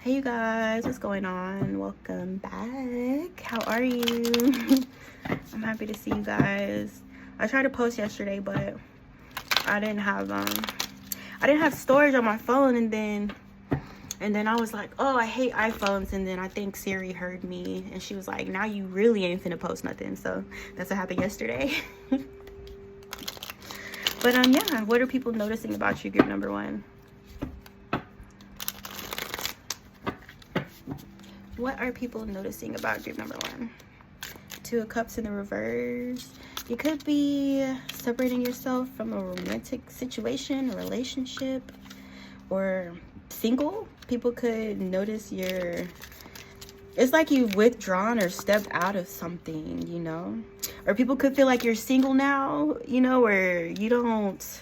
Hey you guys, what's going on? Welcome back. How are you? I'm happy to see you guys. I tried to post yesterday, but I didn't have storage on my phone, and then I was like, oh, I hate iPhones, and then I think Siri heard me and she was like, now you really ain't finna post nothing. So that's what happened yesterday. But yeah, what are people noticing about you, group number one? What are people noticing about group number one? Two of Cups in the reverse. You could be separating yourself from a romantic situation, a relationship, or single. People could notice it's like you've withdrawn or stepped out of something, you know? Or people could feel like you're single now, you know, or you don't,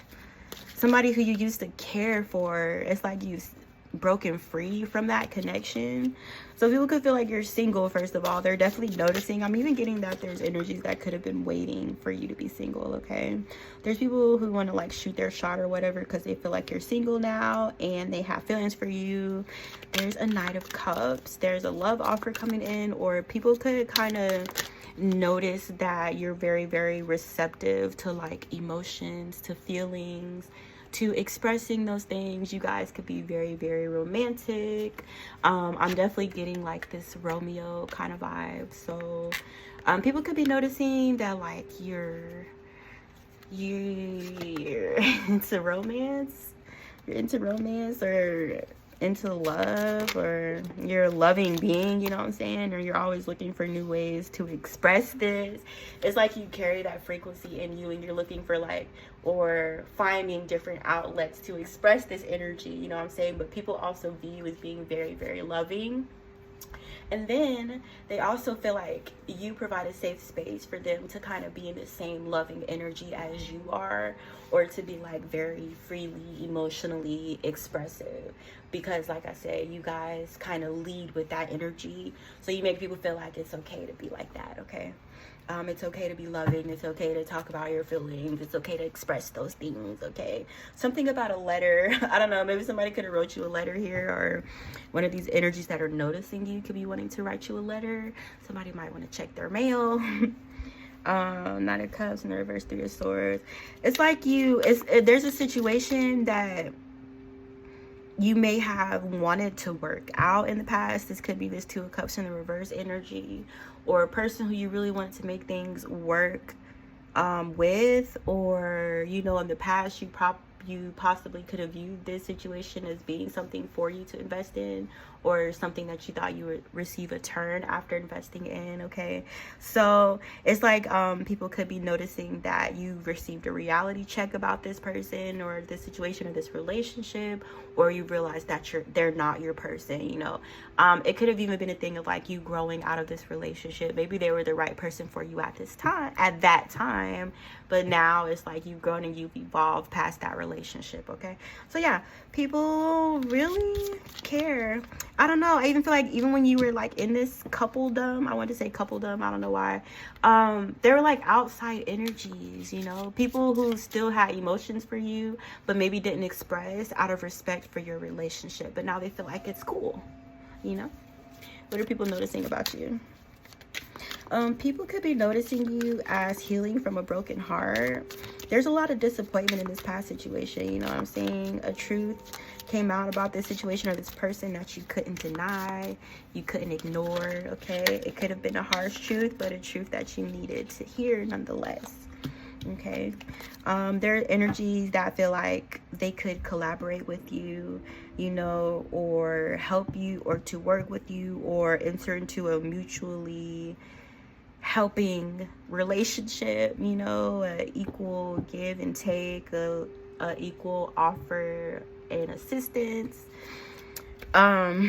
somebody who you used to care for, it's like you've broken free from that connection. So people could feel like you're single. First of all, they're definitely noticing. I'm even getting that there's energies that could have been waiting for you to be single. Okay, there's people who want to like shoot their shot or whatever because they feel like you're single now and they have feelings for you. There's a Knight of Cups. There's a love offer coming in, or people could kind of notice that you're very, very receptive to like emotions, to feelings, to expressing those things. You guys could be very, very romantic. I'm definitely getting like this Romeo kind of vibe. So people could be noticing that like you're into romance. You're into romance or into love, or you're a loving being, you know what I'm saying? Or you're always looking for new ways to express this. It's like you carry that frequency in you and you're looking for like, or finding different outlets to express this energy, you know what I'm saying? But people also view you as being very, very loving. And then they also feel like you provide a safe space for them to kind of be in the same loving energy as you are, or to be like very freely emotionally expressive. Because like I said, you guys kind of lead with that energy. So you make people feel like it's okay to be like that, okay? It's okay to be loving. It's okay to talk about your feelings. It's okay to express those things, okay? Something about a letter. I don't know. Maybe somebody could have wrote you a letter here, or one of these energies that are noticing you could be wanting to write you a letter. Somebody might want to check their mail. Knight of Cups in the reverse, Three of Swords. It's like there's a situation that you may have wanted to work out in the past. This could be this Two of Cups in the reverse energy, or a person who you really wanted to make things work with, or you know, in the past you possibly could have viewed this situation as being something for you to invest in, or something that you thought you would receive a turn after investing in, okay? So it's like people could be noticing that you received a reality check about this person or this situation or this relationship, or you realize that they're not your person, you know? It could have even been a thing of like you growing out of this relationship. Maybe they were the right person for you at that time, but now it's like you've grown and you've evolved past that relationship, okay? So yeah, people really care. I don't know. I even feel like even when you were like in this coupledom, I wanted to say coupledom, I don't know why. There were like outside energies, you know, people who still had emotions for you, but maybe didn't express out of respect for your relationship. But now they feel like it's cool, you know? What are people noticing about you? People could be noticing you as healing from a broken heart. There's a lot of disappointment in this past situation, you know what I'm saying? A truth came out about this situation or this person that you couldn't deny, you couldn't ignore, okay? It could have been a harsh truth, but a truth that you needed to hear nonetheless, okay? There are energies that feel like they could collaborate with you, you know, or help you, or to work with you, or enter into a mutually helping relationship, you know, a equal give and take, a equal offer and assistance. Yeah,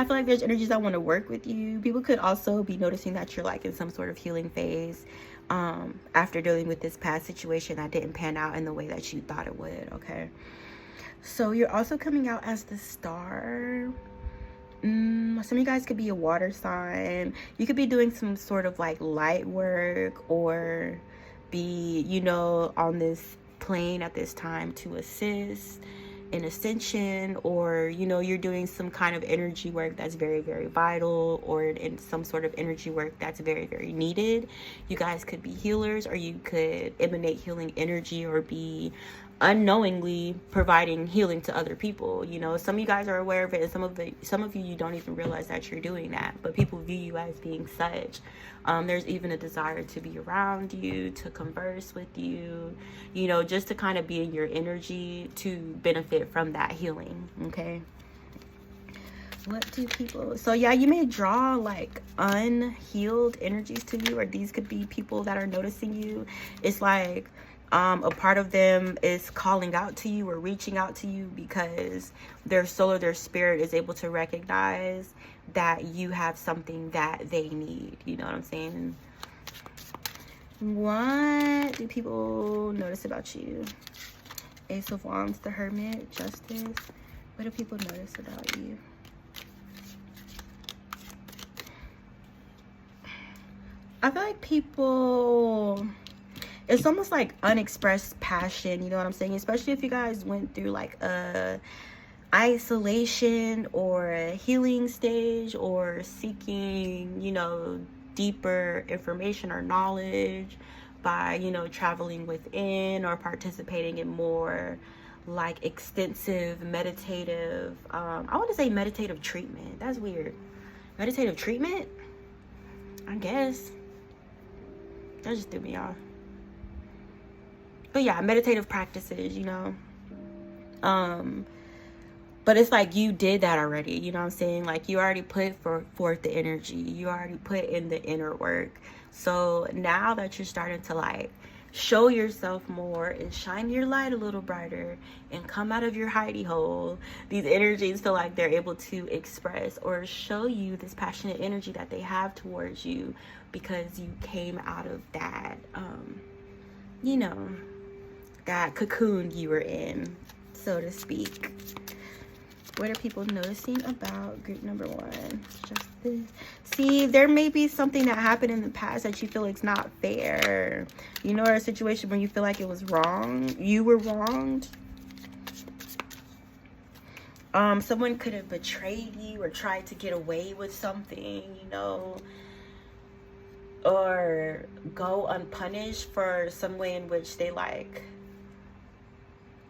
I feel like there's energies that want to work with you. People could also be noticing that you're like in some sort of healing phase after dealing with this past situation that didn't pan out in the way that you thought it would, okay? So you're also coming out as the Star. Some of you guys could be a water sign. You could be doing some sort of like light work, or be, you know, on this plane at this time to assist, an ascension, or you know, you're doing some kind of energy work that's very, very vital, or in some sort of energy work that's very, very needed. You guys could be healers, or you could emanate healing energy, or be unknowingly providing healing to other people. You know, some of you guys are aware of it, and some of you don't even realize that you're doing that, but people view you as being such. There's even a desire to be around you, to converse with you, you know, just to kind of be in your energy to benefit from that healing. Okay, what do people, so yeah, you may draw like unhealed energies to you, or these could be people that are noticing you. It's like a part of them is calling out to you or reaching out to you because their soul or their spirit is able to recognize that you have something that they need. You know what I'm saying? What do people notice about you? Ace of Wands, the Hermit, Justice. What do people notice about you? I feel like people, it's almost like unexpressed passion, you know what I'm saying? Especially if you guys went through like a isolation or a healing stage, or seeking, you know, deeper information or knowledge by, you know, traveling within, or participating in more like extensive meditative, I want to say meditative treatment. That's weird. Meditative treatment? I guess. That just threw me off. But yeah, meditative practices, you know. But it's like you did that already, you know what I'm saying? Like you already put forth the energy. You already put in the inner work. So now that you're starting to like show yourself more and shine your light a little brighter and come out of your hidey hole, these energies feel like they're able to express or show you this passionate energy that they have towards you, because you came out of that, you know, that cocoon you were in, so to speak. What are people noticing about group number one? Justice. See, there may be something that happened in the past that you feel it's not fair. You know, or a situation where you feel like it was wrong. You were wronged. Someone could have betrayed you or tried to get away with something, you know, or go unpunished for some way in which they like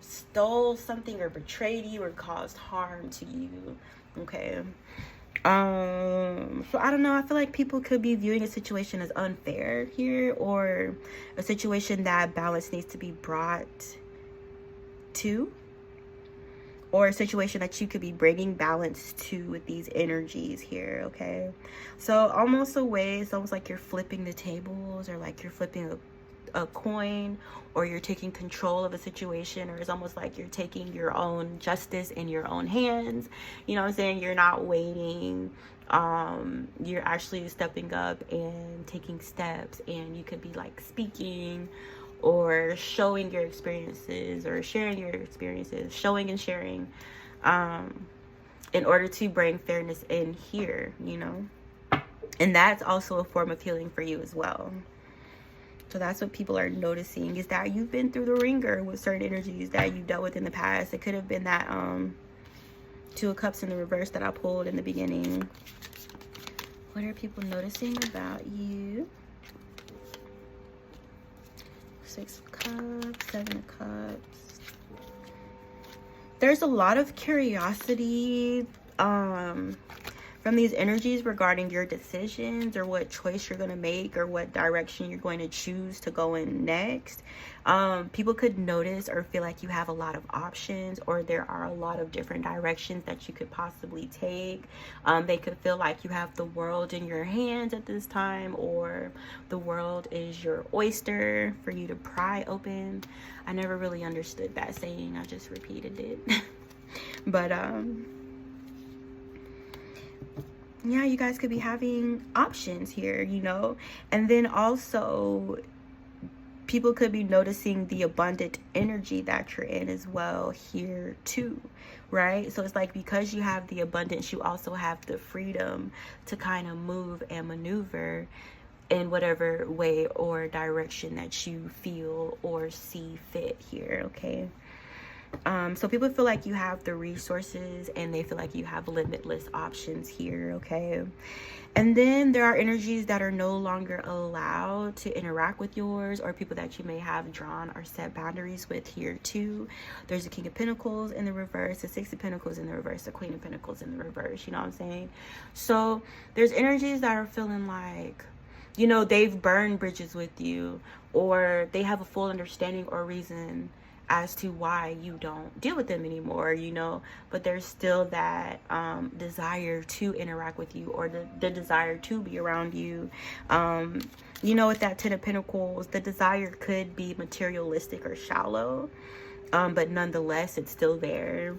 stole something or betrayed you or caused harm to you. Okay. So I don't know, I feel like people could be viewing a situation as unfair here, or a situation that balance needs to be brought to, or a situation that you could be bringing balance to with these energies here. Okay, so almost a way, it's almost like you're flipping the tables, or like you're flipping a coin, or you're taking control of a situation, or it's almost like you're taking your own justice in your own hands. You know what I'm saying? You're not waiting. You're actually stepping up and taking steps, and you could be like speaking or showing your experiences, or sharing your experiences, showing and sharing, in order to bring fairness in here, you know. And that's also a form of healing for you as well. So that's what people are noticing, is that you've been through the ringer with certain energies that you dealt with in the past. It could have been that Two of Cups in the reverse that I pulled in the beginning. What are people noticing about you? Six of Cups, Seven of Cups. There's a lot of curiosity from these energies regarding your decisions, or what choice you're going to make, or what direction you're going to choose to go in next. People could notice or feel like you have a lot of options, or there are a lot of different directions that you could possibly take. They could feel like you have the world in your hands at this time, or the world is your oyster for you to pry open. I never really understood that saying. I just repeated it. But yeah, you guys could be having options here, you know. And then also people could be noticing the abundant energy that you're in as well here too, right? So it's like, because you have the abundance, you also have the freedom to kind of move and maneuver in whatever way or direction that you feel or see fit here. Okay, So people feel like you have the resources and they feel like you have limitless options here, okay? And then there are energies that are no longer allowed to interact with yours, or people that you may have drawn or set boundaries with here too. There's the King of Pentacles in the reverse, the Six of Pentacles in the reverse, the Queen of Pentacles in the reverse, you know what I'm saying? So there's energies that are feeling like, you know, they've burned bridges with you, or they have a full understanding or reason as to why you don't deal with them anymore, you know, but there's still that desire to interact with you, or the desire to be around you. You know, with that Ten of Pentacles, the desire could be materialistic or shallow, but nonetheless, it's still there.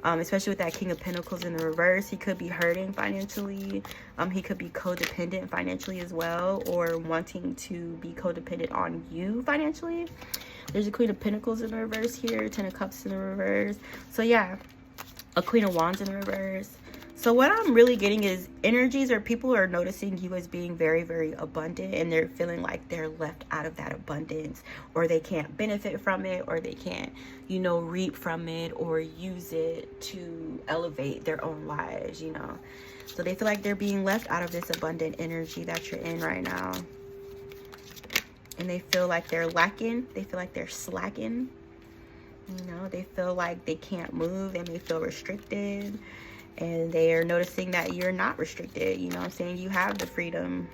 Especially with that King of Pentacles in the reverse, he could be hurting financially. He could be codependent financially as well, or wanting to be codependent on you financially. There's a Queen of Pentacles in the reverse here, Ten of Cups in the reverse. So yeah, a Queen of Wands in the reverse. So what I'm really getting is energies, or people are noticing you as being very, very abundant, and they're feeling like they're left out of that abundance, or they can't benefit from it, or they can't, you know, reap from it or use it to elevate their own lives, you know. So they feel like they're being left out of this abundant energy that you're in right now. And they feel like they're lacking. They feel like they're slacking. You know, they feel like they can't move. They may feel restricted. And they are noticing that you're not restricted. You know what I'm saying? You have the freedom.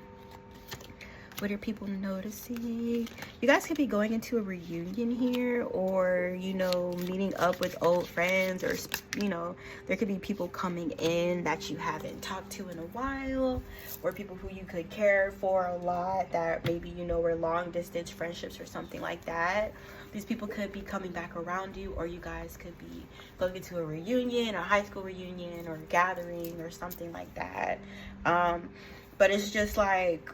What are people noticing? You guys could be going into a reunion here, or, you know, meeting up with old friends, or, you know, there could be people coming in that you haven't talked to in a while, or people who you could care for a lot that maybe, you know, were long distance friendships or something like that. These people could be coming back around you, or you guys could be going into a reunion, a high school reunion, or a gathering or something like that. But it's just like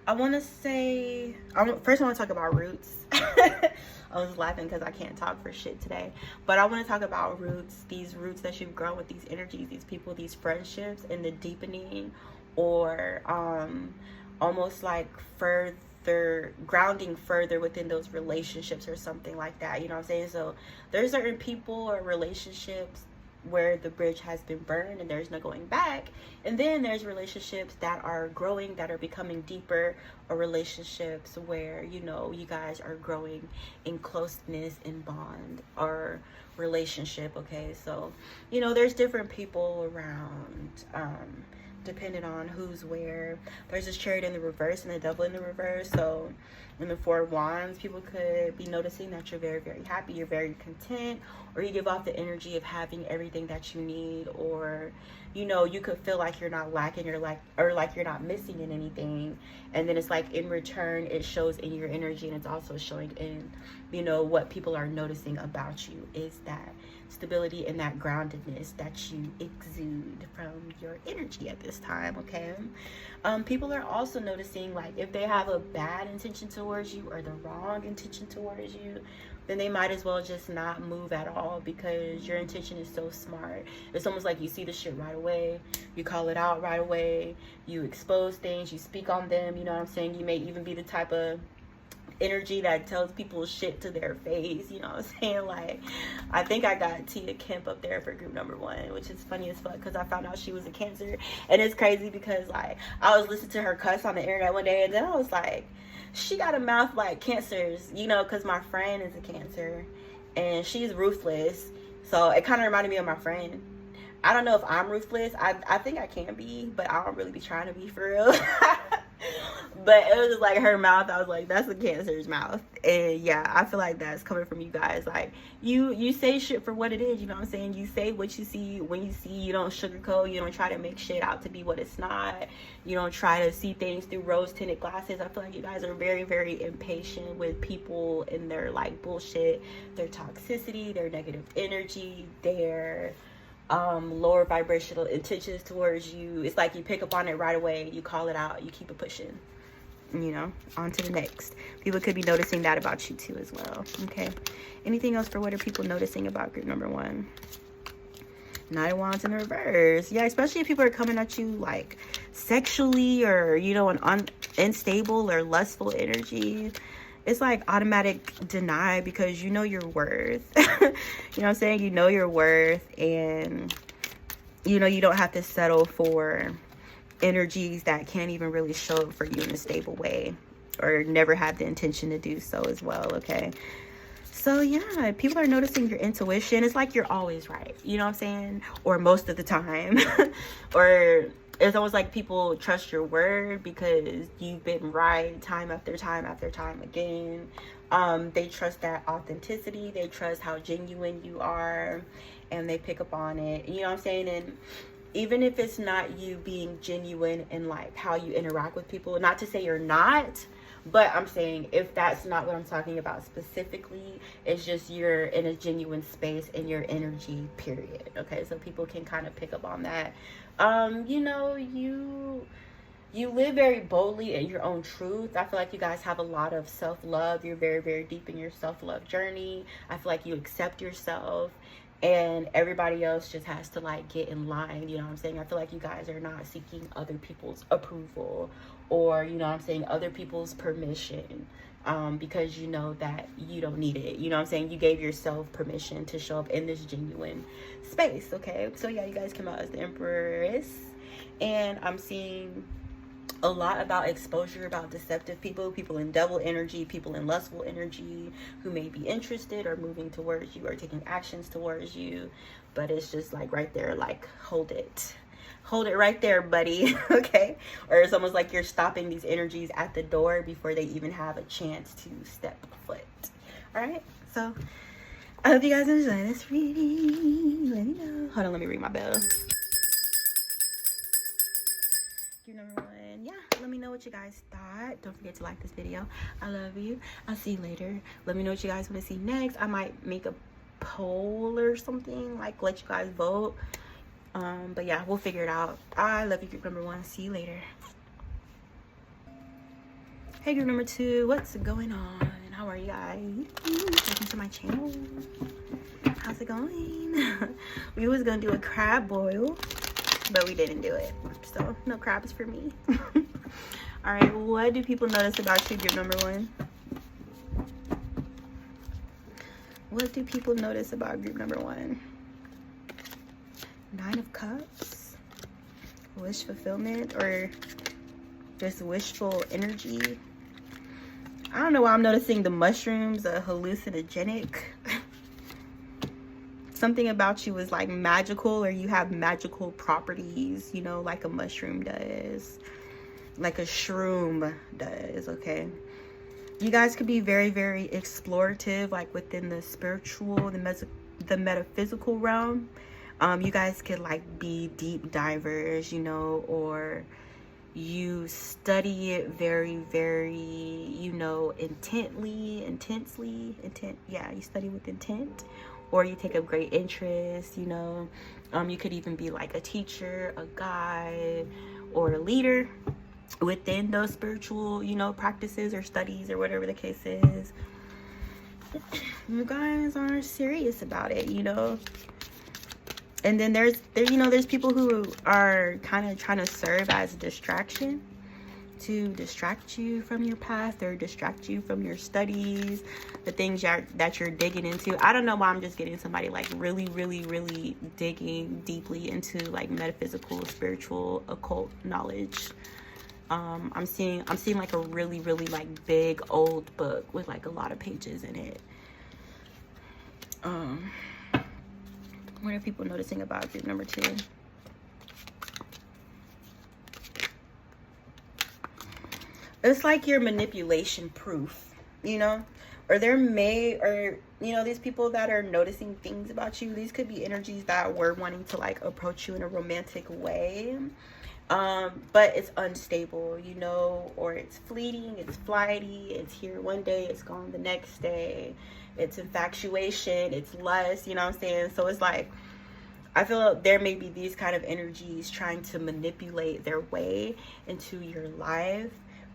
I want to say, first I want to talk about roots. I was laughing because I can't talk for shit today. But I want to talk about roots, these roots that you've grown with these energies, these people, these friendships, and the deepening, or almost like further grounding further within those relationships or something like that. You know what I'm saying? So there's certain people or relationships where the bridge has been burned and there's no going back, and then there's relationships that are growing, that are becoming deeper, or relationships where, you know, you guys are growing in closeness and bond or relationship. Okay, so, you know, there's different people around, depending on who's where. There's this Chariot in the reverse and the Devil in the reverse. So in the Four of Wands, people could be noticing that you're very, very happy, you're very content, or you give off the energy of having everything that you need, or, you know, you could feel like you're not lacking, or like you're not missing in anything. And then it's like in return, it shows in your energy, and it's also showing in, you know, what people are noticing about you is that stability and that groundedness that you exude from your energy at this time. Okay, people are also noticing, like, if they have a bad intention towards you or the wrong intention towards you, then they might as well just not move at all, because your intention is so smart. It's almost like you see the shit right away, you call it out right away, you expose things, you speak on them. You know what I'm saying? You may even be the type of energy that tells people shit to their face, you know what I'm saying? Like, I think I got Tia Kemp up there for group number 1, which is funny as fuck, because I found out she was a Cancer. And it's crazy because, like, I was listening to her cuss on the internet one day, and then I was like, she got a mouth like Cancers, you know, because my friend is a Cancer and she's ruthless, so it kind of reminded me of my friend. I don't know if I'm ruthless. I think I can be, but I don't really be trying to be, for real. But it was just like her mouth, I was like, that's a Cancer's mouth. And yeah, I feel like that's coming from you guys. Like, you say shit for what it is, you know what I'm saying? You say what you see when you see. You don't sugarcoat, you don't try to make shit out to be what it's not. You don't try to see things through rose-tinted glasses. I feel like you guys are very, very impatient with people and their, like, bullshit, their toxicity, their negative energy, their lower vibrational intentions towards you. It's like you pick up on it right away, you call it out, you keep it pushing, you know, on to the next. People could be noticing that about you too as well. Okay, anything else for what are people noticing about group number 1? Knight of Wands in reverse. Yeah, especially if people are coming at you like sexually, or, you know, an unstable or lustful energy. it's like automatic deny, because you know your worth. You know what I'm saying? You know your worth, and you know you don't have to settle for energies that can't even really show up for you in a stable way, or never have the intention to do so as well. Okay, so yeah, people are noticing your intuition. It's like you're always right, you know what I'm saying, or most of the time. Or it's almost like people trust your word because you've been right time after time after time again. They trust that authenticity, they trust how genuine you are, and they pick up on it, you know what I'm saying. And even if it's not you being genuine in like how you interact with people, not to say you're not, but I'm saying if that's not what I'm talking about specifically, it's just you're in a genuine space in your energy, period. Okay, so people can kind of pick up on that. You know, you live very boldly in your own truth. I feel like you guys have a lot of self-love. You're very, very deep in your self-love journey. I feel like you accept yourself, and everybody else just has to like get in line, you know what I'm saying. I feel like you guys are not seeking other people's approval, or you know what I'm saying, other people's permission, because you know that you don't need it, you know what I'm saying. You gave yourself permission to show up in this genuine space. Okay, so yeah, you guys came out as the Empress, and I'm seeing a lot about exposure, about deceptive people, people in devil energy, people in lustful energy who may be interested or moving towards you or taking actions towards you. But it's just like right there, like hold it right there, buddy. Okay, or it's almost like you're stopping these energies at the door before they even have a chance to step foot. All right, so I hope you guys enjoy this reading. Let me know. Hold on, let me ring my bell. Number one, yeah, let me know what you guys thought. Don't forget to like this video. I love you. I'll see you later. Let me know what you guys want to see next. I might make a poll or something, like let you guys vote. But yeah, we'll figure it out. I love you, group number one. See you later. Hey, group number two, what's going on? How are you guys? Welcome to my channel. How's it going? We was gonna do a crab boil, but we didn't do it, so no crabs for me. All right, what do people notice about you, group number one? What do people notice about group number one? Nine of Cups, wish fulfillment, or just wishful energy. I don't know why I'm noticing the mushrooms, hallucinogenic. Something about you is like magical, or you have magical properties, you know, like a mushroom does, like a shroom does. Okay, you guys could be very, very explorative, like within the spiritual, the metaphysical realm. You guys could like be deep divers, you know, or you study it very, very, you know, intensely. Yeah, you study with intent, or you take a great interest, you know. You could even be like a teacher, a guide, or a leader within those spiritual, you know, practices or studies or whatever the case is. You guys are serious about it, you know. And then there's people who are kind of trying to serve as a distraction, to distract you from your path or distract you from your studies, the things that you're digging into. I don't know why I'm just getting somebody like really, really, really digging deeply into like metaphysical, spiritual, occult knowledge. I'm seeing like a really, really like big old book with like a lot of pages in it. What are people noticing about group number two? It's like you're manipulation proof, you know, or you know, these people that are noticing things about you, these could be energies that were wanting to like approach you in a romantic way, but it's unstable, you know, or it's fleeting, it's flighty, it's here one day, it's gone the next day, it's infatuation, it's lust, you know what I'm saying? So it's like, I feel there may be these kind of energies trying to manipulate their way into your life,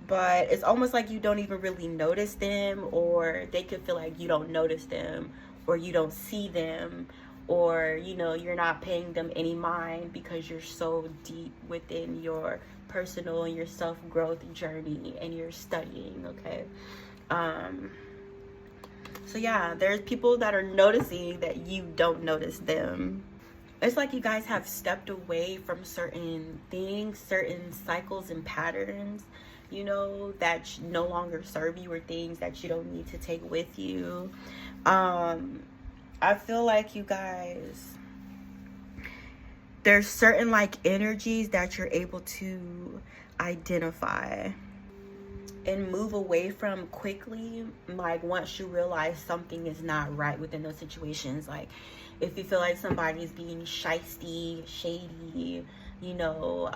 but it's almost like you don't even really notice them, or they could feel like you don't notice them, or you don't see them, or, you know, you're not paying them any mind because you're so deep within your personal and your self-growth journey and you're studying. Okay, So yeah, there's people that are noticing that you don't notice them. It's like you guys have stepped away from certain things, certain cycles and patterns, you know, that no longer serve you, or things that you don't need to take with you. I feel like you guys, there's certain like energies that you're able to identify and move away from quickly, like once you realize something is not right within those situations. Like if you feel like somebody's being shysty, shady, you know,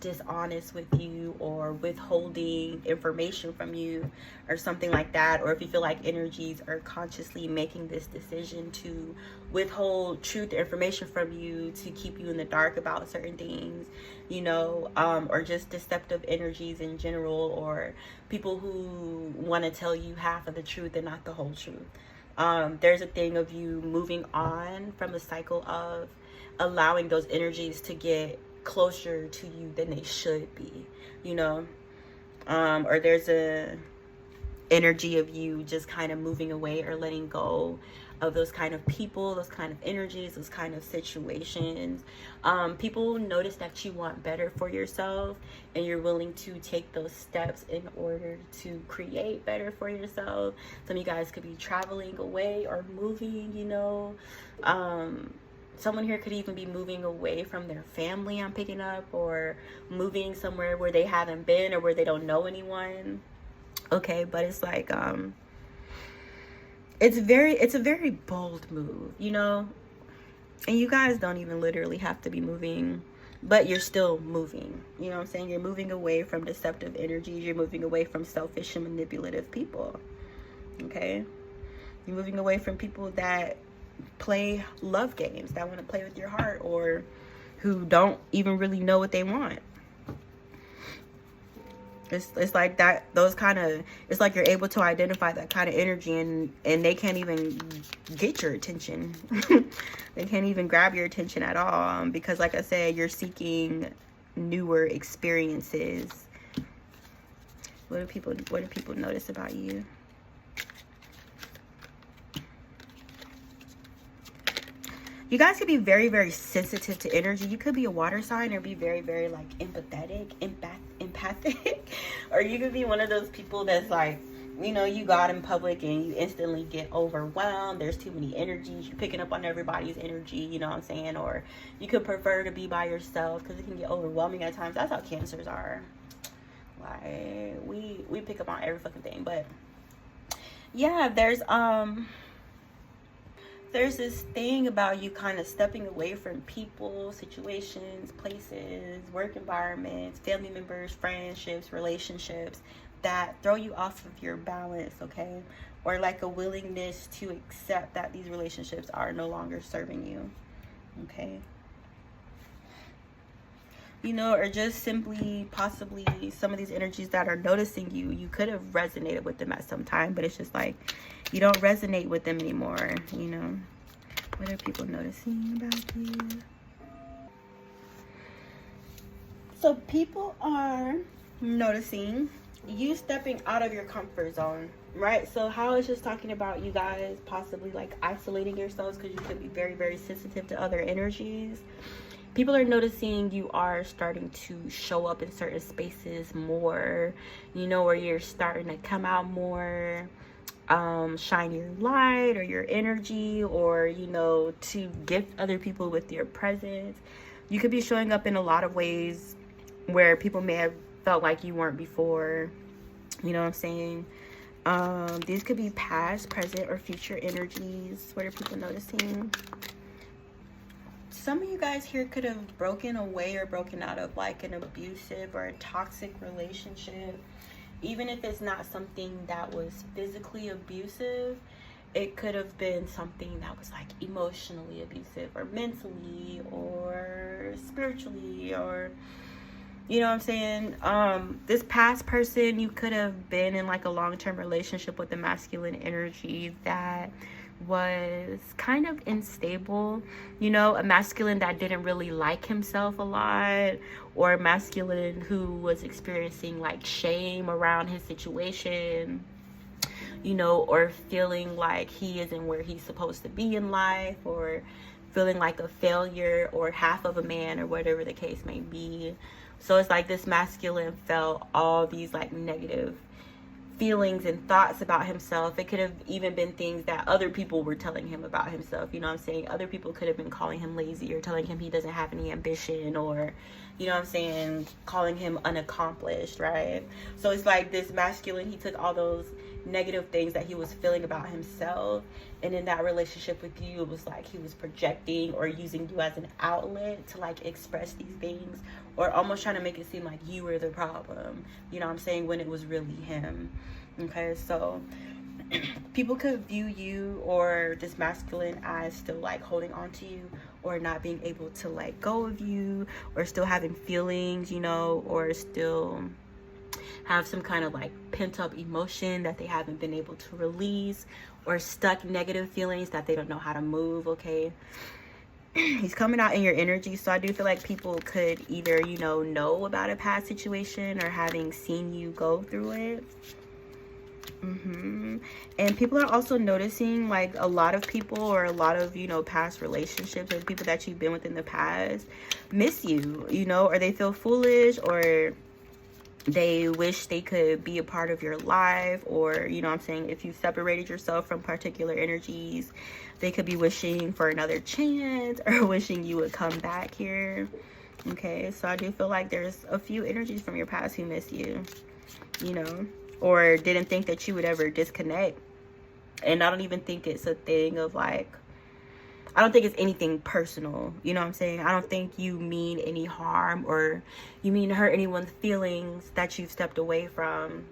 dishonest with you, or withholding information from you, or something like that, or if you feel like energies are consciously making this decision to withhold truth information from you to keep you in the dark about certain things, you know, or just deceptive energies in general, or people who want to tell you half of the truth and not the whole truth. There's a thing of you moving on from the cycle of allowing those energies to get closer to you than they should be, you know, or there's a energy of you just kind of moving away or letting go of those kind of people, those kind of energies, those kind of situations. People notice that you want better for yourself, and you're willing to take those steps in order to create better for yourself. Some of you guys could be traveling away or moving, you know. Someone here could even be moving away from their family, I'm picking up, or moving somewhere where they haven't been or where they don't know anyone. Okay, but it's like it's a very bold move, you know, and you guys don't even literally have to be moving, but you're still moving, you know what I'm saying? You're moving away from deceptive energies. You're moving away from selfish and manipulative people. Okay, you're moving away from people that play love games, that want to play with your heart, or who don't even really know what they want. It's like that, those kind of, it's like you're able to identify that kind of energy, and they can't even get your attention. They can't even grab your attention at all, because like I said, you're seeking newer experiences. What do people notice about you? You guys could be very, very sensitive to energy. You could be a water sign, or be very, very like empathic, or you could be one of those people that's like, you know, you go out in public and you instantly get overwhelmed. There's too many energies. You're picking up on everybody's energy, you know what I'm saying? Or you could prefer to be by yourself, because it can get overwhelming at times. That's how Cancers are. Like we pick up on every fucking thing. But yeah, there's this thing about you kind of stepping away from people, situations, places, work environments, family members, friendships, relationships that throw you off of your balance, okay? Or like a willingness to accept that these relationships are no longer serving you, okay? You know, or just simply, possibly some of these energies that are noticing you, you could have resonated with them at some time, but it's just like you don't resonate with them anymore, you know. What are people noticing about you? So people are noticing you stepping out of your comfort zone, right? So how it's just talking about you guys possibly like isolating yourselves, because you could be very, very sensitive to other energies. People are noticing you are starting to show up in certain spaces more, you know, where you're starting to come out more, shine your light or your energy, or, you know, to gift other people with your presence. You could be showing up in a lot of ways where people may have felt like you weren't before, you know what I'm saying? These could be past, present, or future energies. What are people noticing? Some of you guys here could have broken away or broken out of like an abusive or a toxic relationship. Even if it's not something that was physically abusive, it could have been something that was like emotionally abusive, or mentally, or spiritually, or, you know what I'm saying? This past person, you could have been in like a long-term relationship with a masculine energy that was kind of unstable, you know, a masculine that didn't really like himself a lot, or a masculine who was experiencing like shame around his situation. you know, or feeling like he isn't where he's supposed to be in life, or feeling like a failure or half of a man, or whatever the case may be. So it's like this masculine felt all these like negative feelings and thoughts about himself. It could have even been things that other people were telling him about himself. You know what I'm saying? Other people could have been calling him lazy, or telling him he doesn't have any ambition, or, you know what I'm saying, calling him unaccomplished, right? So it's like this masculine, he took all those negative things that he was feeling about himself, and in that relationship with you, it was like he was projecting or using you as an outlet to like express these things, or almost trying to make it seem like you were the problem, you know what I'm saying, when it was really him. Okay, so people could view you or this masculine as still like holding on to you, or not being able to let go of you, or still having feelings, you know, or still have some kind of like pent up emotion that they haven't been able to release, or stuck negative feelings that they don't know how to move. Okay, he's coming out in your energy. So I do feel like people could either, you know about a past situation, or having seen you go through it. And people are also noticing like a lot of people, or a lot of, you know, past relationships, or people that you've been with in the past miss you, you know, or they feel foolish, or they wish they could be a part of your life, or, you know what I'm saying, if you separated yourself from particular energies, they could be wishing for another chance, or wishing you would come back here. Okay, so I do feel like there's a few energies from your past who miss you, you know, or didn't think that you would ever disconnect. And I don't even think it's a thing of like, I don't think it's anything personal, you know what I'm saying? I don't think you mean any harm, or you mean to hurt anyone's feelings that you've stepped away from.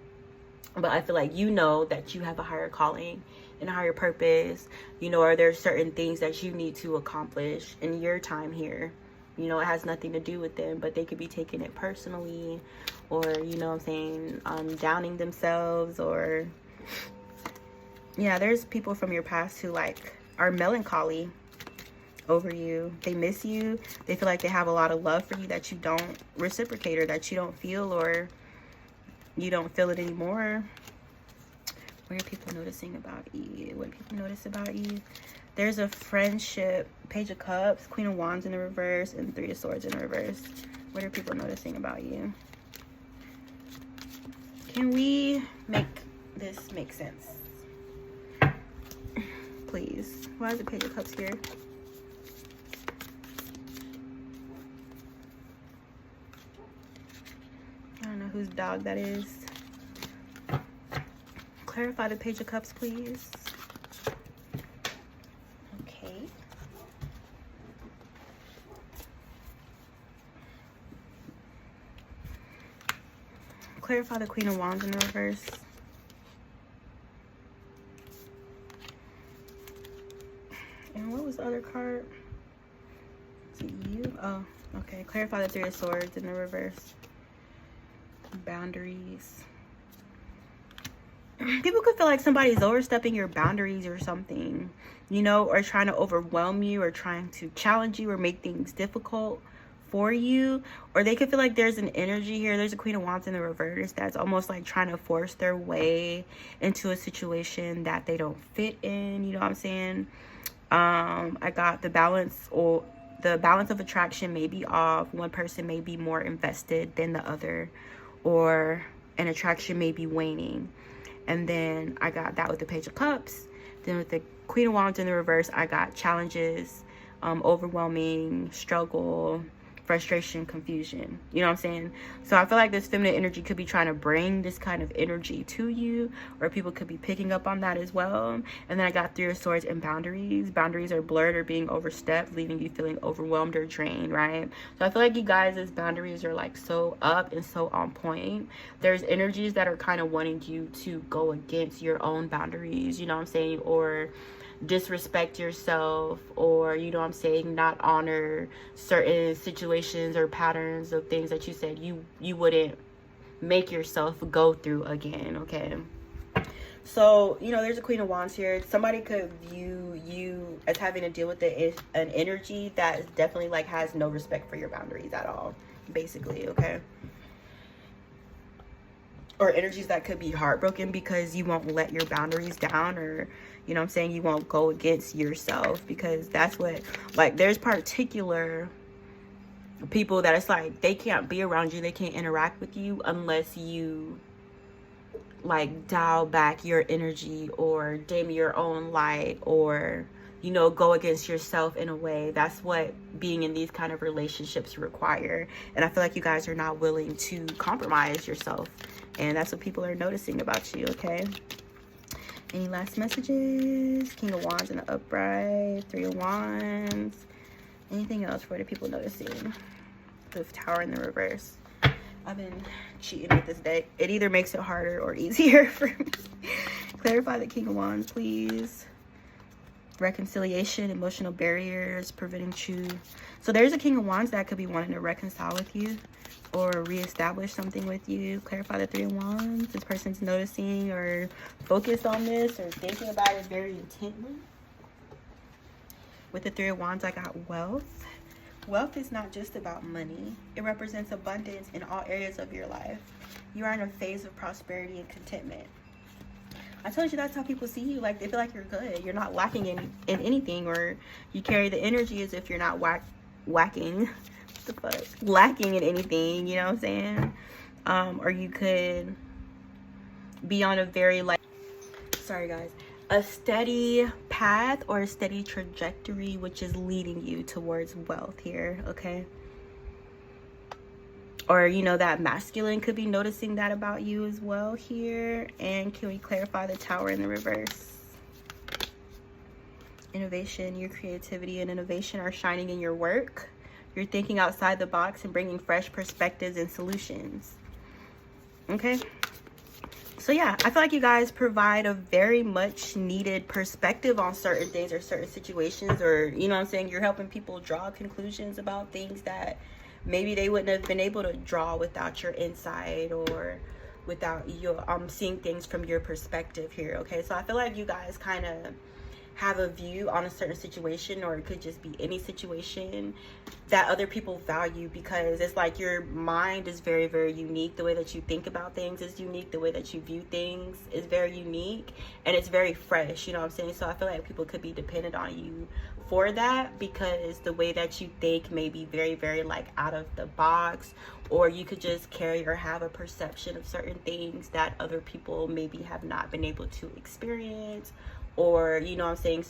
But I feel like you know that you have a higher calling and a higher purpose, you know, or there's certain things that you need to accomplish in your time here. You know, it has nothing to do with them, but they could be taking it personally, or, you know what I'm saying, downing themselves, or, yeah, there's people from your past who like are melancholy over you. They miss you. They feel like they have a lot of love for you that you don't reciprocate, or that you don't feel, or you don't feel it anymore. What are people noticing about you? What do people notice about you? There's a friendship, Page of Cups, Queen of Wands in the reverse, and Three of Swords in the reverse. What are people noticing about you? Can we make this make sense? Please. Why is the Page of Cups here? I don't know whose dog that is. Clarify the Page of Cups, please. Okay. Clarify the Queen of Wands in the reverse. And what was the other card? Is it you? Oh, okay. Clarify the Three of Swords in the reverse. Boundaries. People could feel like somebody's overstepping your boundaries or something, you know, or trying to overwhelm you, or trying to challenge you, or make things difficult for you. Or they could feel like there's an energy here. There's a Queen of Wands in the reverse that's almost like trying to force their way into a situation that they don't fit in, you know what I'm saying? I got the balance, or the balance of attraction may be off. One person may be more invested than the other, or an attraction may be waning. And then I got that with the Page of Cups. Then with the Queen of Wands in the reverse, I got challenges, overwhelming, struggle, frustration, confusion. You know what I'm saying? So I feel like this feminine energy could be trying to bring this kind of energy to you, or people could be picking up on that as well. And then I got Three of Swords and boundaries. Boundaries are blurred or being overstepped, leaving you feeling overwhelmed or drained, right? So I feel like you guys' boundaries are like so up and so on point. There's energies that are kind of wanting you to go against your own boundaries, you know what I'm saying? Or disrespect yourself, or, you know what I'm saying, not honor certain situations or patterns of things that you said you wouldn't make yourself go through again. Okay, so, you know, there's a Queen of Wands here. Somebody could view you as having to deal with an energy that definitely like has no respect for your boundaries at all, basically. Okay, or energies that could be heartbroken because you won't let your boundaries down, or you know what I'm saying, you won't go against yourself, because that's what, like, there's particular people that it's like they can't be around you, they can't interact with you unless you like dial back your energy or dim your own light, or you know, go against yourself in a way. That's what being in these kind of relationships require. And I feel like you guys are not willing to compromise yourself, and that's what people are noticing about you. Okay, any last messages? King of Wands in the upright, Three of Wands. Anything else for the people noticing? The Tower in the reverse. I've been cheating with this deck. It either makes it harder or easier for me. Clarify the King of Wands, please. Reconciliation, emotional barriers, preventing true. So there's a King of Wands that could be wanting to reconcile with you or reestablish something with you. Clarify the Three of Wands. This person's noticing or focused on this or thinking about it very intently. With the Three of Wands, I got wealth. Wealth is not just about money. It represents abundance in all areas of your life. You are in a phase of prosperity and contentment. I told you that's how people see you. Like, they feel like you're good. You're not lacking in anything, or you carry the energy as if you're not lacking in anything, you know what I'm saying? Or you could be on a very, like, sorry guys, a steady path or a steady trajectory which is leading you towards wealth here, okay? Or, you know, that masculine could be noticing that about you as well here. And can we clarify the Tower in the reverse? Innovation, your creativity and innovation are shining in your work. You're thinking outside the box and bringing fresh perspectives and solutions. Okay? So yeah, I feel like you guys provide a very much needed perspective on certain things or certain situations, or, you know what I'm saying, you're helping people draw conclusions about things that maybe they wouldn't have been able to draw without your insight or without your seeing things from your perspective here. Okay, so I feel like you guys kind of have a view on a certain situation, or it could just be any situation that other people value, because it's like your mind is very, very unique. The way that you think about things is unique. The way that you view things is very unique, and it's very fresh, you know what I'm saying? So I feel like people could be dependent on you for that, because the way that you think may be very, very like out of the box, or you could just carry or have a perception of certain things that other people maybe have not been able to experience, or, you know what I'm saying,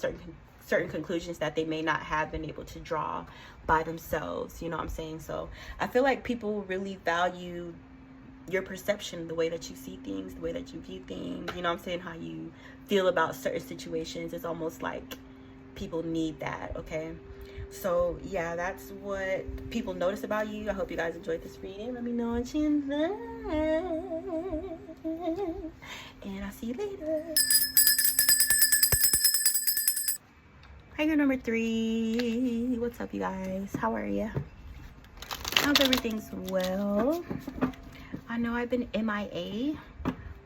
certain conclusions that they may not have been able to draw by themselves, you know what I'm saying? So I feel like people really value your perception, the way that you see things, the way that you view things, you know what I'm saying, how you feel about certain situations. It's almost like people need that, okay? So yeah, that's what people notice about you. I hope you guys enjoyed this reading. Let me know what you think, and I'll see you later. Tiger number 3. What's up, you guys? How are you? I hope everything's well. I know I've been MIA,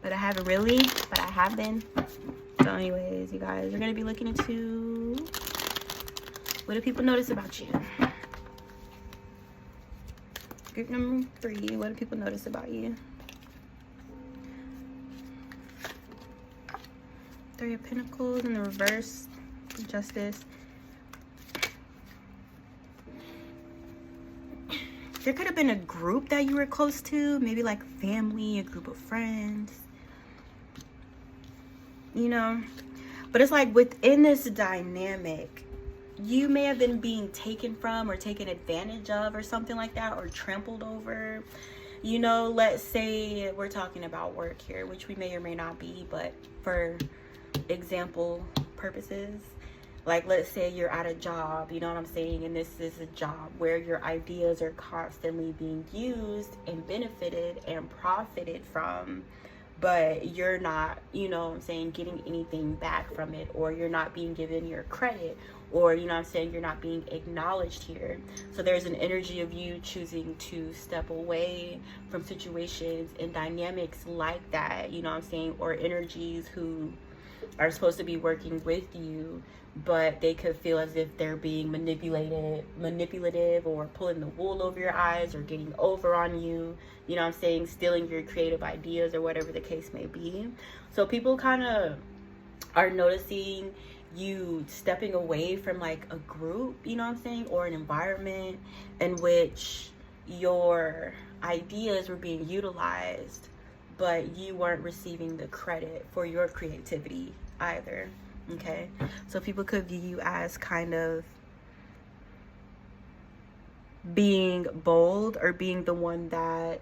but I haven't really, but I have been. So anyways, you guys, we're going to be looking into what do people notice about you. Group number 3, what do people notice about you? 3 of Pentacles in the reverse. Justice. There could have been a group that you were close to, maybe like family, a group of friends, you know, but it's like within this dynamic, you may have been being taken from or taken advantage of or something like that, or trampled over, you know. Let's say we're talking about work here, which we may or may not be, but for example purposes, like let's say you're at a job, you know what I'm saying, and this is a job where your ideas are constantly being used and benefited and profited from, but you're not, you know what I'm saying, getting anything back from it, or you're not being given your credit, or, you know what I'm saying, you're not being acknowledged here. So there's an energy of you choosing to step away from situations and dynamics like that, you know what I'm saying, or energies who are supposed to be working with you, but they could feel as if they're being manipulative, or pulling the wool over your eyes, or getting over on you, you know what I'm saying, stealing your creative ideas, or whatever the case may be. So people kind of are noticing you stepping away from like a group, you know what I'm saying, or an environment in which your ideas were being utilized, but you weren't receiving the credit for your creativity either. Okay, so people could view you as kind of being bold, or being the one that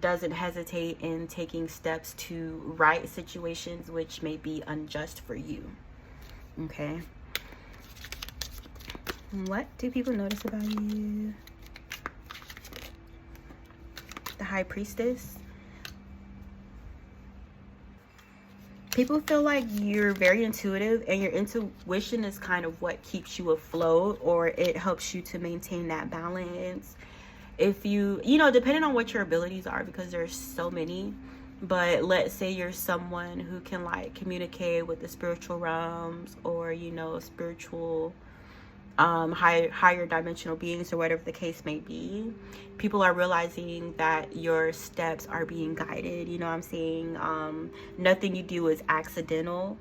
doesn't hesitate in taking steps to right situations which may be unjust for you. Okay, what do people notice about you? The High Priestess. People feel like you're very intuitive, and your intuition is kind of what keeps you afloat, or it helps you to maintain that balance. If you know, depending on what your abilities are, because there's so many, but let's say you're someone who can like communicate with the spiritual realms, or, you know, spiritual higher dimensional beings, or whatever the case may be. People are realizing that your steps are being guided, you know what I'm saying. Nothing you do is accidental,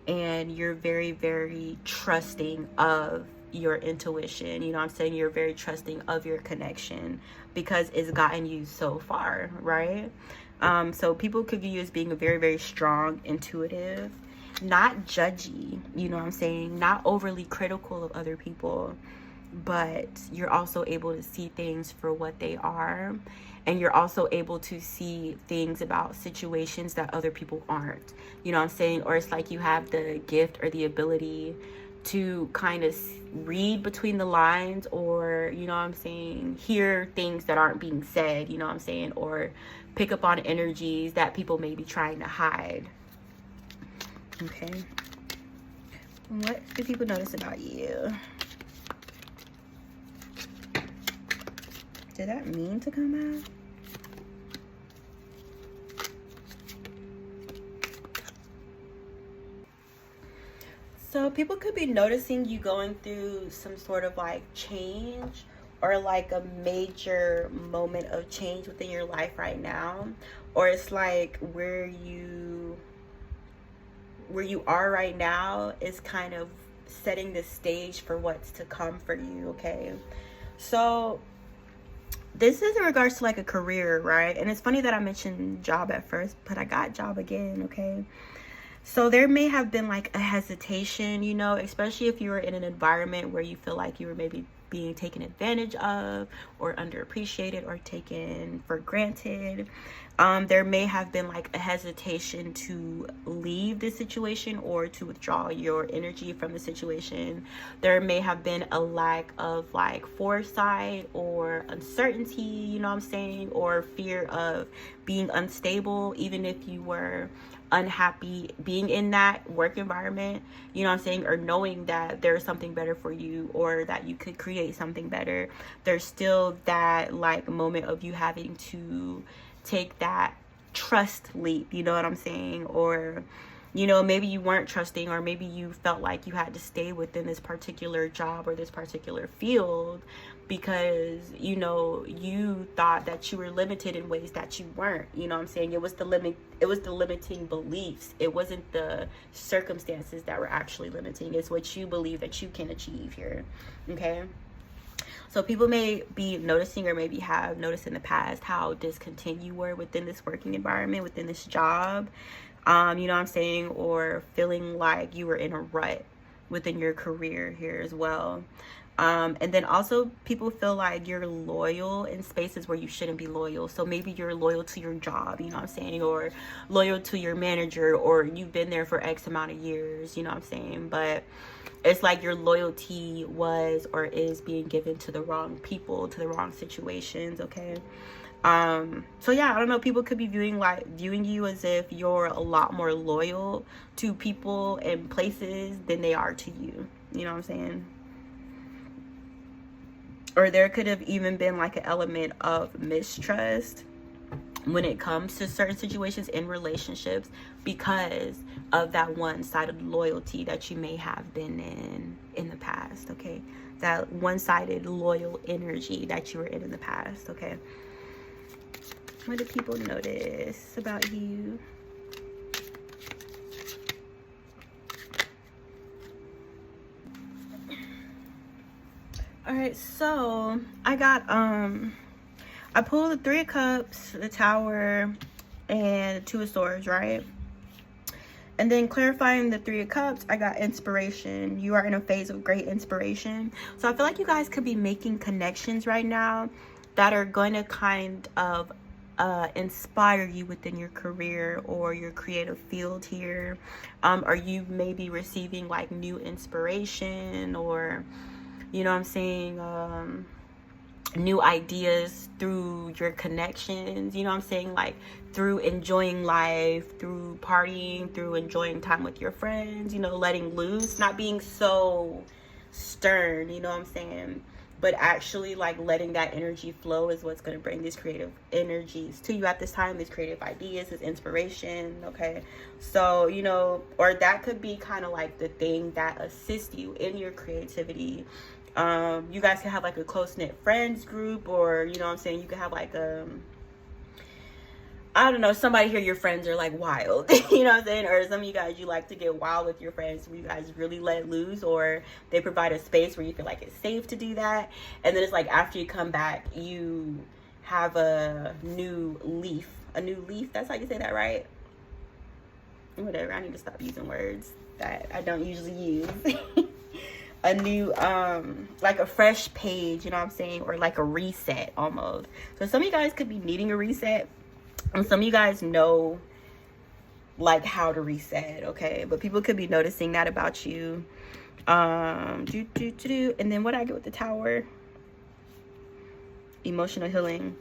and you're very, very trusting of your intuition, you know what I'm saying. You're very trusting of your connection, because it's gotten you so far, right? So people could view you as being a very, very strong intuitive, not judgy, you know what I'm saying, not overly critical of other people, but you're also able to see things for what they are, and you're also able to see things about situations that other people aren't, you know what I'm saying. Or it's like you have the gift or the ability to kind of read between the lines, or, you know what I'm saying, hear things that aren't being said, you know what I'm saying, or pick up on energies that people may be trying to hide. Okay, what do people notice about you? Did that mean to come out? So people could be noticing you going through some sort of like change, or like a major moment of change within your life right now. Or it's like where you are right now is kind of setting the stage for what's to come for you. Okay, so this is in regards to like a career, right? And it's funny that I mentioned job at first, but I got job again. Okay, so there may have been like a hesitation, you know, especially if you were in an environment where you feel like you were maybe being taken advantage of, or underappreciated, or taken for granted. There may have been like a hesitation to leave the situation, or to withdraw your energy from the situation. There may have been a lack of like foresight, or uncertainty, you know what I'm saying, or fear of being unstable, even if you were unhappy being in that work environment, you know what I'm saying, or knowing that there's something better for you, or that you could create something better. There's still that like moment of you having to take that trust leap, you know what I'm saying. Or, you know, maybe you weren't trusting, or maybe you felt like you had to stay within this particular job or this particular field, because, you know, you thought that you were limited in ways that you weren't, you know what I'm saying. It was the limiting beliefs. It wasn't the circumstances that were actually limiting. It's what you believe that you can achieve here. Okay, so people may be noticing, or maybe have noticed in the past, how discontent you were within this working environment, within this job, you know what I'm saying, or feeling like you were in a rut within your career here as well. And then also people feel like you're loyal in spaces where you shouldn't be loyal. So maybe you're loyal to your job, you know what I'm saying, or loyal to your manager, or you've been there for X amount of years, you know what I'm saying. But it's like your loyalty was or is being given to the wrong people, to the wrong situations. Okay. So yeah, I don't know, people could be viewing you as if you're a lot more loyal to people and places than they are to you, you know what I'm saying. Or there could have even been like an element of mistrust when it comes to certain situations in relationships because of that one-sided loyalty that you may have been in the past, okay? That one-sided loyal energy that you were in the past, okay? What do people notice about you? All right, so I got I pulled the Three of Cups, the Tower, and the Two of Swords, right? And then clarifying the Three of Cups, I got inspiration. You are in a phase of great inspiration. So I feel like you guys could be making connections right now that are going to kind of inspire you within your career or your creative field here. Or you may be receiving like new inspiration, or, you know what I'm saying, new ideas through your connections, you know what I'm saying, like through enjoying life, through partying, through enjoying time with your friends, you know, letting loose, not being so stern, you know what I'm saying, but actually like letting that energy flow is what's going to bring these creative energies to you at this time, these creative ideas, this inspiration, okay? So, you know, or that could be kind of like the thing that assists you in your creativity. You guys can have like a close-knit friends group, or, you know what I'm saying, you can have like I don't know, somebody here, your friends are like wild, you know what I'm saying, or some of you guys, you like to get wild with your friends where you guys really let loose, or they provide a space where you feel like it's safe to do that. And then it's like after you come back, you have a new leaf, that's how you say that, right? Whatever, I need to stop using words that I don't usually use. A new like a fresh page, you know what I'm saying, or like a reset almost. So some of you guys could be needing a reset, and some of you guys know like how to reset, okay? But people could be noticing that about you. And then what I get with the Tower, emotional healing.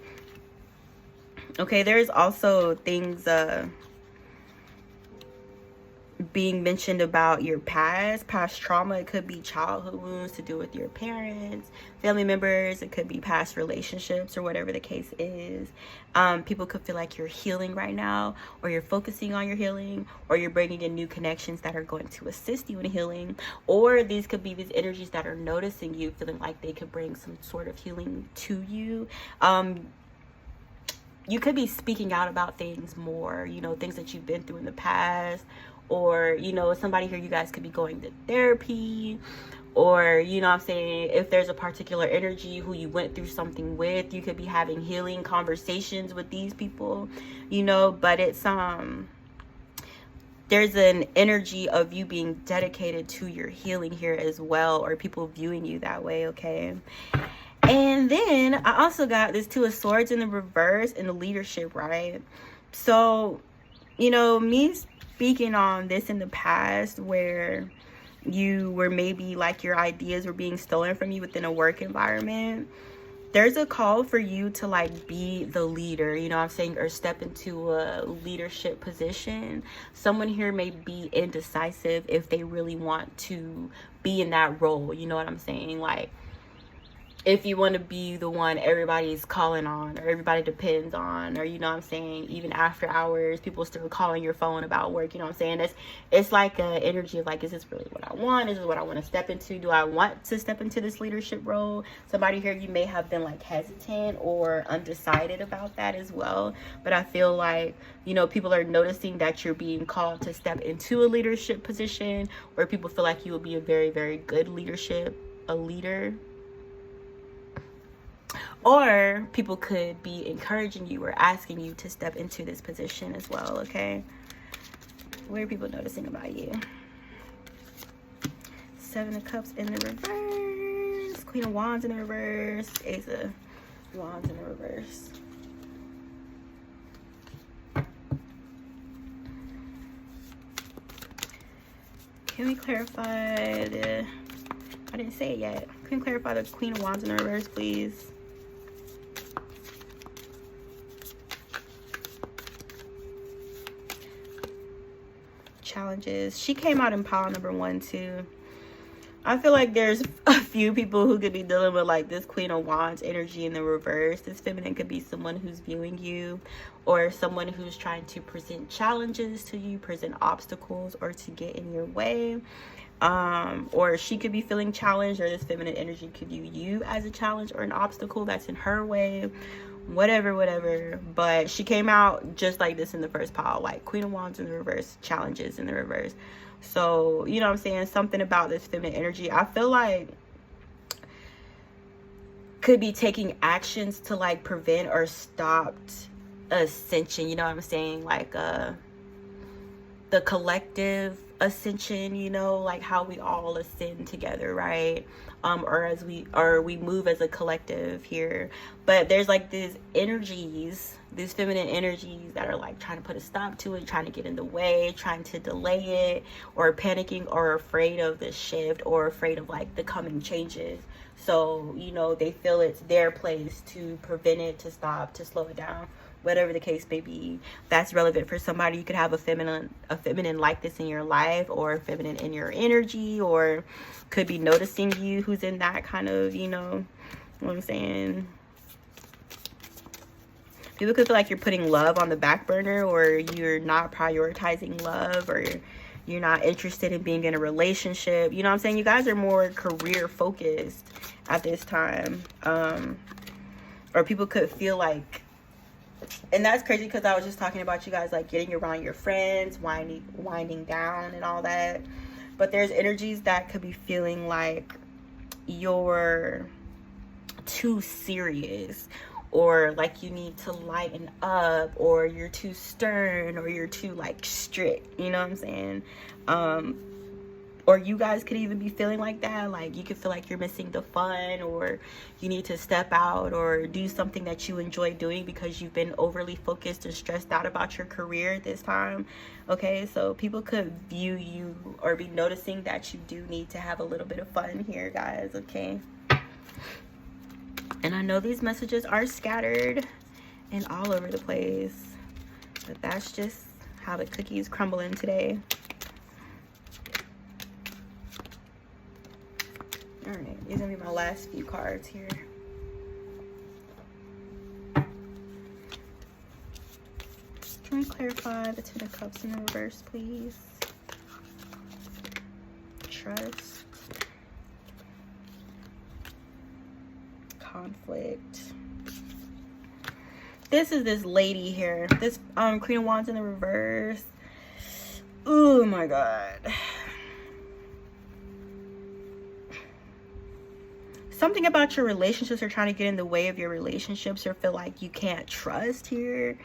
Okay, there's also things being mentioned about your past trauma. It could be childhood wounds to do with your parents, family members. It could be past relationships, or whatever the case is. People could feel like you're healing right now, or you're focusing on your healing, or you're bringing in new connections that are going to assist you in healing. Or these could be these energies that are noticing you, feeling like they could bring some sort of healing to you. You could be speaking out about things more, you know, things that you've been through in the past. Or, you know, somebody here, you guys could be going to therapy, or, you know what I'm saying, if there's a particular energy who you went through something with, you could be having healing conversations with these people, you know. But it's there's an energy of you being dedicated to your healing here as well, or people viewing you that way, okay? And then I also got this Two of Swords in the reverse in the leadership, right? So, you know, me speaking on this in the past, where you were maybe like your ideas were being stolen from you within a work environment, there's a call for you to like be the leader, you know what I'm saying, or step into a leadership position. Someone here may be indecisive if they really want to be in that role, you know what I'm saying, like if you want to be the one everybody's calling on, or everybody depends on, or, you know what I'm saying, even after hours, people still calling your phone about work, you know what I'm saying, it's like an energy of like, is this really what I want? Is this what I want to step into? Do I want to step into this leadership role? Somebody here, you may have been like hesitant or undecided about that as well, but I feel like, you know, people are noticing that you're being called to step into a leadership position, or people feel like you will be a very, very good leader. Or people could be encouraging you or asking you to step into this position as well, okay? What are people noticing about you? Seven of Cups in the reverse. Queen of Wands in the reverse. Ace of Wands in the reverse. Can we clarify the... I didn't say it yet. Can we clarify the Queen of Wands in the reverse, please? Challenges. She came out in pile number 1 too. I feel like there's a few people who could be dealing with like this Queen of Wands energy in the reverse. This feminine could be someone who's viewing you, or someone who's trying to present challenges to you, present obstacles, or to get in your way. Or she could be feeling challenged, or this feminine energy could view you as a challenge or an obstacle that's in her way. Whatever. But she came out just like this in the first pile, like Queen of Wands in the reverse, challenges in the reverse. So, you know what I'm saying? Something about this feminine energy, I feel like, could be taking actions to like prevent or stop ascension. You know what I'm saying? Like the collective ascension, you know, like how we all ascend together, right? Or we move as a collective here. But there's like these energies, these feminine energies that are like trying to put a stop to it, trying to get in the way, trying to delay it, or panicking, or afraid of the shift, or afraid of like the coming changes. So, you know, they feel it's their place to prevent it, to stop, to slow it down, whatever the case may be. That's relevant for somebody. You could have a feminine like this in your life, or a feminine in your energy, or could be noticing you who's in that kind of, you know what I'm saying? People could feel like you're putting love on the back burner, or you're not prioritizing love, or you're not interested in being in a relationship. You know what I'm saying? You guys are more career focused at this time. Or people could feel like, and that's crazy because I was just talking about you guys like getting around your friends, winding down and all that. But there's energies that could be feeling like you're too serious, or like you need to lighten up, or you're too stern, or you're too like strict, you know what I'm saying? Or you guys could even be feeling like that, like you could feel like you're missing the fun, or you need to step out or do something that you enjoy doing because you've been overly focused and stressed out about your career this time. Okay, so people could view you or be noticing that you do need to have a little bit of fun here, guys. Okay, and I know these messages are scattered and all over the place, but that's just how the cookies crumbling today. All right, these are gonna be my last few cards here. Can we clarify the Ten of Cups in the reverse, please? Trust. Conflict. This is this lady here. This Queen of Wands in the reverse. Oh my God. Something about your relationships are trying to get in the way of your relationships, or feel like you can't trust here.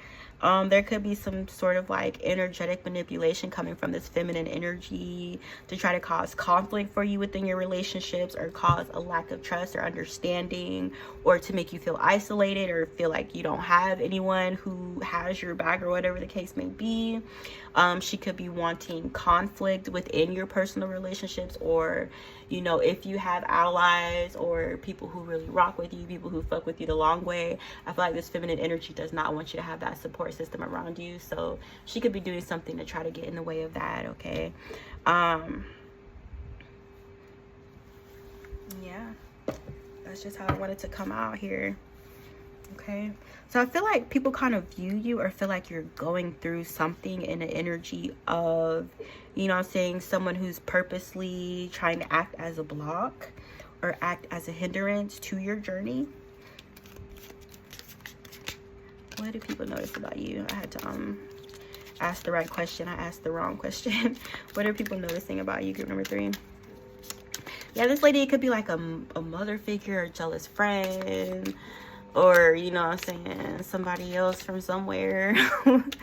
There could be some sort of like energetic manipulation coming from this feminine energy to try to cause conflict for you within your relationships, or cause a lack of trust or understanding, or to make you feel isolated, or feel like you don't have anyone who has your back, or whatever the case may be. She could be wanting conflict within your personal relationships, or, you know, if you have allies or people who really rock with you, people who fuck with you the long way, I feel like this feminine energy does not want you to have that support system around you. So she could be doing something to try to get in the way of that. Okay. Yeah, that's just how I wanted to come out here. Okay, so I feel like people kind of view you, or feel like you're going through something in the energy of, you know what I'm saying, someone who's purposely trying to act as a block or act as a hindrance to your journey. What do people notice about you? I had to ask the right question. I asked the wrong question. What are people noticing about you, group number 3? Yeah, this lady, it could be like a mother figure, a jealous friend, or, you know what I'm saying, somebody else from somewhere. What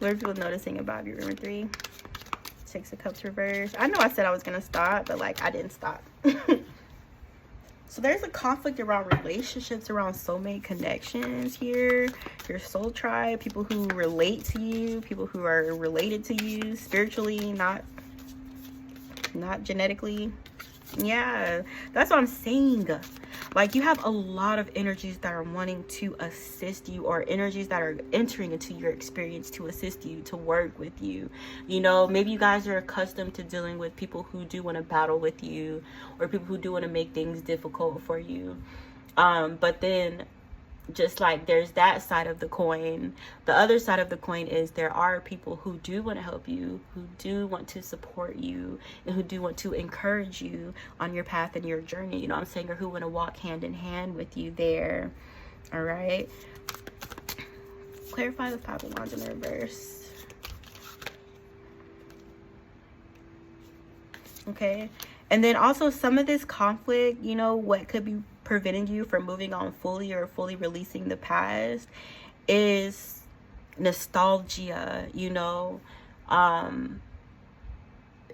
are people noticing about you, number 3? Six of Cups reverse. I know I said I was gonna stop, but like I didn't stop. So there's a conflict around relationships, around soulmate connections here. Your soul tribe, people who relate to you, people who are related to you spiritually, not genetically. Yeah, that's what I'm saying. Like, you have a lot of energies that are wanting to assist you, or energies that are entering into your experience to assist you, to work with you. You know, maybe you guys are accustomed to dealing with people who do want to battle with you, or people who do want to make things difficult for you. But then, just like there's that side of the coin, the other side of the coin is there are people who do want to help you, who do want to support you, and who do want to encourage you on your path and your journey, you know what I'm saying, or who want to walk hand in hand with you there. All right, clarify the Five of Wands in the reverse. Okay, and then also some of this conflict, you know, what could be preventing you from moving on fully or fully releasing the past is nostalgia, you know,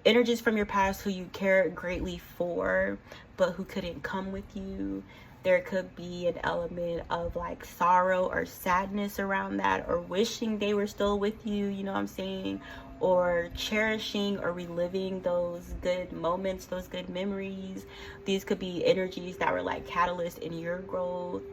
energies from your past who you cared greatly for, but who couldn't come with you. There could be an element of like sorrow or sadness around that, or wishing they were still with you, you know what I'm saying, or cherishing or reliving those good moments, those good memories. These could be energies that were like catalysts in your growth,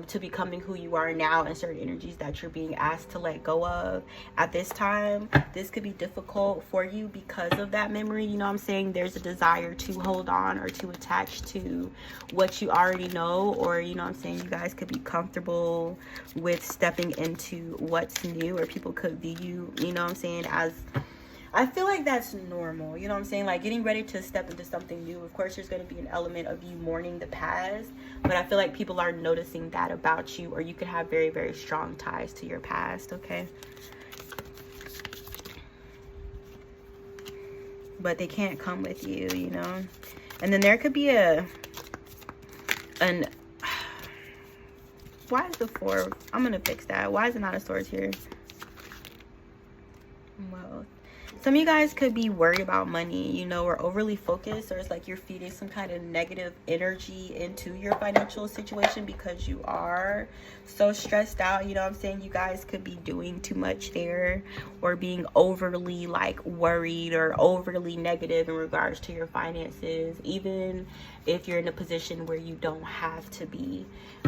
to becoming who you are now, and certain energies that you're being asked to let go of at this time. This could be difficult for you because of that memory, you know what I'm saying. There's a desire to hold on or to attach to what you already know, or you know what I'm saying, you guys could be comfortable with stepping into what's new, or people could view you, you know what I'm saying, as, I feel like that's normal, you know what I'm saying, like getting ready to step into something new. Of course, there's going to be an element of you mourning the past, but I feel like people are noticing that about you, or you could have very, very strong ties to your past, okay? But they can't come with you, you know? And then there could be why is the Four? I'm going to fix that. Why is the Nine of Swords here? Well, some of you guys could be worried about money, you know, or overly focused, or it's like you're feeding some kind of negative energy into your financial situation because you are so stressed out, you know what I'm saying. You guys could be doing too much there, or being overly like worried or overly negative in regards to your finances, even if you're in a position where you don't have to be.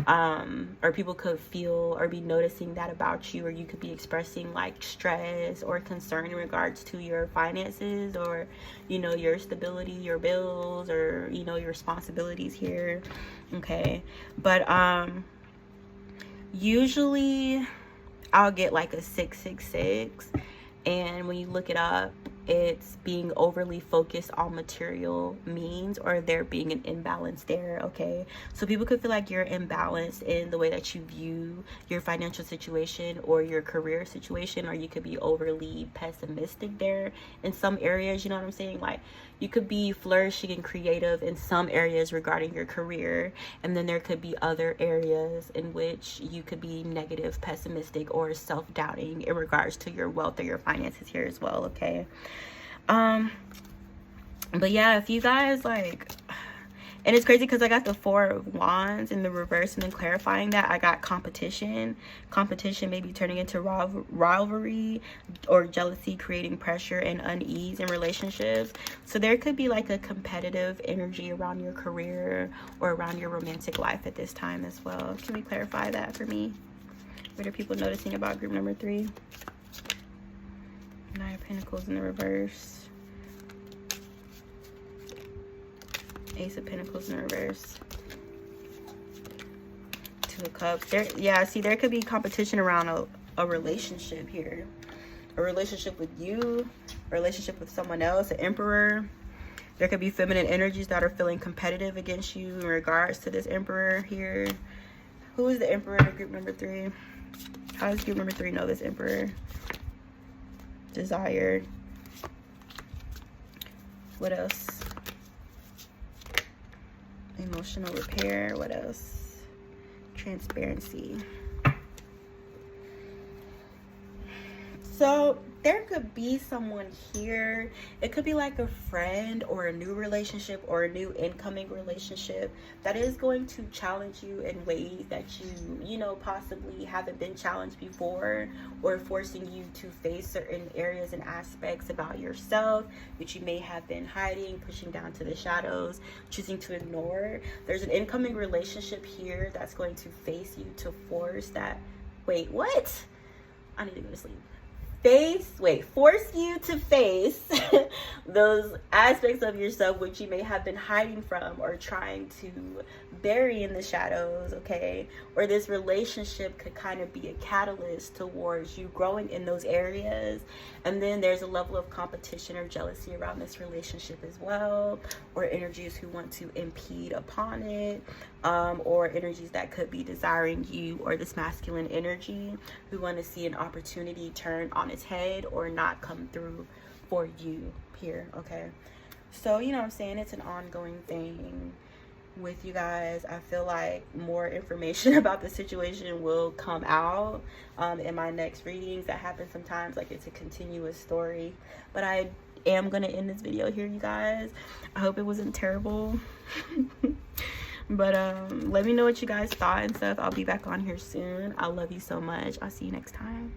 Or people could feel or be noticing that about you, or you could be expressing like stress or concern in regards to your finances, or you know, your stability, your bills, or you know, your responsibilities here. Okay, but usually I'll get like a 666, and when you look it up, it's being overly focused on material means, or there being an imbalance there. Okay, so people could feel like you're imbalanced in the way that you view your financial situation or your career situation, or you could be overly pessimistic there in some areas, you know what I'm saying. Like, you could be flourishing and creative in some areas regarding your career, and then there could be other areas in which you could be negative, pessimistic, or self-doubting in regards to your wealth or your finances here as well. Okay, but yeah, if you guys like, and it's crazy because I got the Four of Wands in the reverse, and then clarifying that I got competition maybe turning into rivalry or jealousy, creating pressure and unease in relationships. So there could be like a competitive energy around your career or around your romantic life at this time as well. Can we clarify that for me? What are people noticing about group number 3? Nine of Pentacles in the reverse. Ace of Pentacles in the reverse. Two of Cups. There, yeah, see, there could be competition around a relationship here. A relationship with you, a relationship with someone else, an Emperor. There could be feminine energies that are feeling competitive against you in regards to this Emperor here. Who is the Emperor in group number 3? How does group number 3 know this Emperor? Desired. What else? Emotional repair. What else? Transparency. So there could be someone here. It could be like a friend or a new relationship or a new incoming relationship that is going to challenge you in ways that you know, possibly haven't been challenged before, or forcing you to face certain areas and aspects about yourself which you may have been hiding, pushing down to the shadows, choosing to ignore. There's an incoming relationship here that's going to face you to force that. Wait, what? I need to go to sleep. Force you to face those aspects of yourself which you may have been hiding from or trying to bury in the shadows, okay? Or this relationship could kind of be a catalyst towards you growing in those areas. And then there's a level of competition or jealousy around this relationship as well, or energies who want to impede upon it, or energies that could be desiring you, or this masculine energy who want to see an opportunity turn on its head or not come through for you here, okay? So, you know what I'm saying, it's an ongoing thing with you guys. I feel like more information about the situation will come out in my next readings. That happens sometimes, like it's a continuous story. But I am gonna end this video here, you guys. I hope it wasn't terrible. But let me know what you guys thought and stuff. I'll be back on here soon. I love you so much. I'll see you next time.